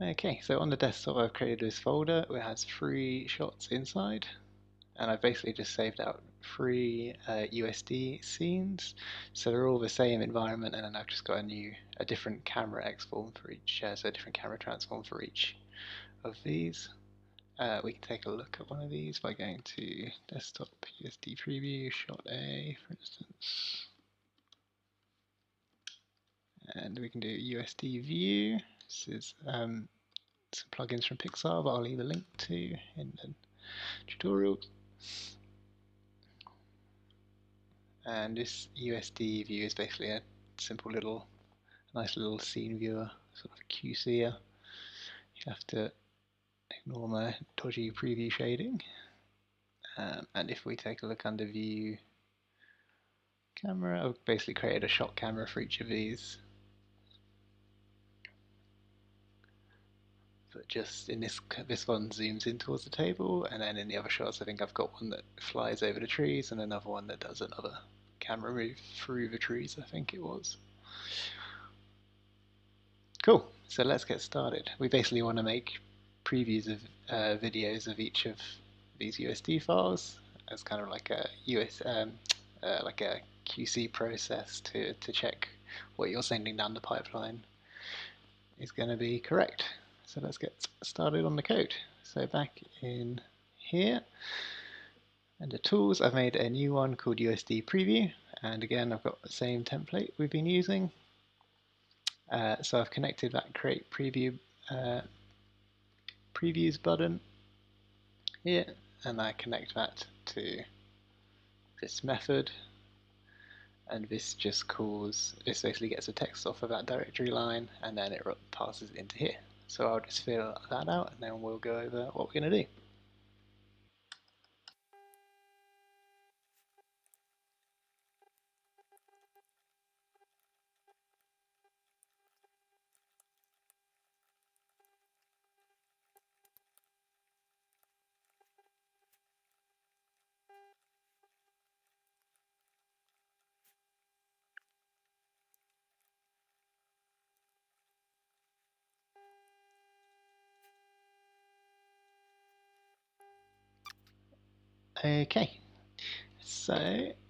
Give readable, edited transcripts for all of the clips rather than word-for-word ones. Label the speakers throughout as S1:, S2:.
S1: Okay, so on the desktop I've created this folder which has 3 shots inside, and I've basically just saved out 3 USD scenes, so they're all the same environment, and then I've just got a different camera export for each, so a different camera transform for each of these. We can take a look at one of these by going to desktop USD preview, shot A for instance, and we can do USD view. This is some plugins from Pixar that I'll leave a link to in the tutorial. And this USD view is basically a simple nice little scene viewer, sort of a QCer. You have to ignore my dodgy preview shading. And if we take a look under view camera, I've basically created a shot camera for each of these. But just in this one zooms in towards the table, and then in the other shots I think I've got one that flies over the trees and another one that does another camera move through the trees, I think it was. Cool, so let's get started. We basically want to make previews of videos of each of these USD files as kind of like a like a QC process to check what you're sending down the pipeline is going to be correct. So let's get started on the code. So back in here, under tools, I've made a new one called USD preview, and again I've got the same template we've been using. So I've connected that create preview previews button here, and I connect that to this method, and this basically gets a text off of that directory line, and then it passes it into here. So I'll just fill that out, and then we'll go over what we're going to do. Okay, so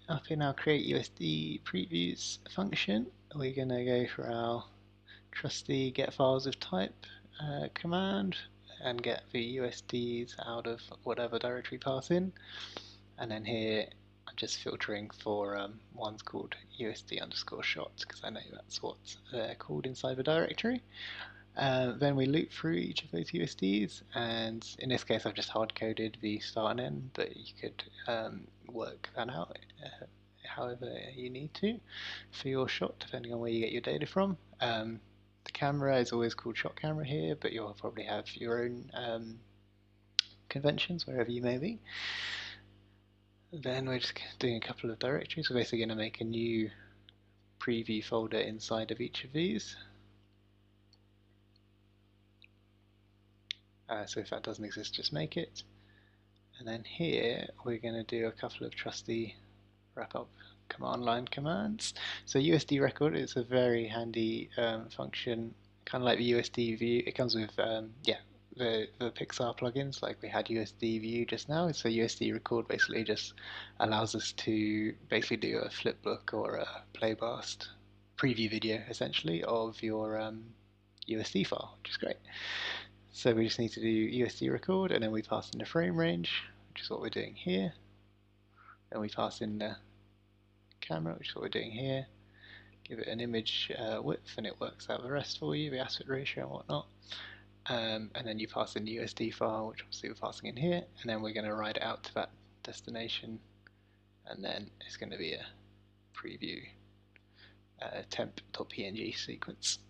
S1: up in our create USD previews function, we're going to go for our trusty get files of type command and get the USDs out of whatever directory pass in, and then here I'm just filtering for ones called USD underscore shots because I know that's what they're called inside the directory. Then we loop through each of those USDs, and in this case I've just hard-coded the start and end, but you could work that out however you need to for your shot, depending on where you get your data from. The camera is always called shot camera here, but you'll probably have your own conventions wherever you may be. Then we're just doing a couple of directories. We're basically going to make a new preview folder inside of each of these. So if that doesn't exist, just make it. And then here we're going to do a couple of trusty wrap up command line commands. So USD record is a very handy function, kind of like the USD view. It comes with the Pixar plugins, like we had USD view just now. So USD record basically just allows us to basically do a flipbook or a playblast preview video essentially of your USD file, which is great. So we just need to do USD record, and then we pass in the frame range, which is what we're doing here. Then we pass in the camera, which is what we're doing here. Give it an image width, and it works out the rest for you, the aspect ratio and whatnot. And then you pass in the USD file, which obviously we're passing in here, and then we're going to write it out to that destination, and then it's going to be a preview temp.png sequence.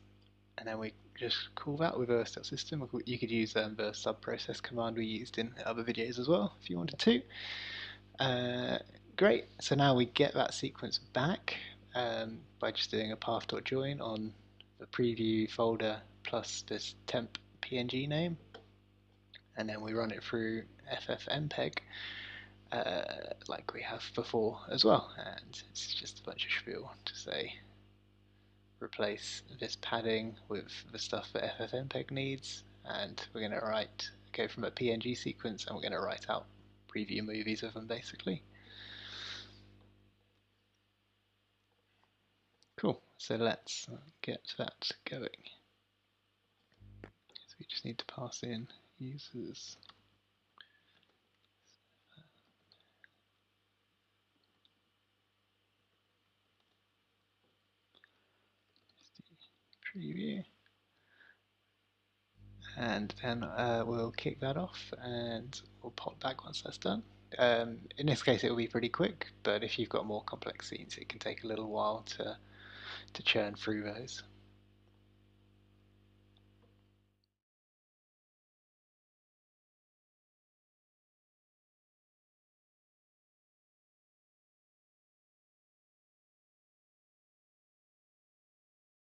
S1: And then we just call that with system. You could use the sub-process command we used in other videos as well if you wanted to. Great, so now we get that sequence back by just doing a path.join on the preview folder plus this temp PNG name, and then we run it through ffmpeg like we have before as well, and it's just a bunch of spiel to say replace this padding with the stuff that ffmpeg needs, and we're going to go from a PNG sequence, and we're going to write out preview movies of them basically. Cool, so let's get that going. So we just need to pass in users. Preview, and then we'll kick that off and we'll pop back once that's done. In this case it will be pretty quick, but if you've got more complex scenes it can take a little while to churn through those.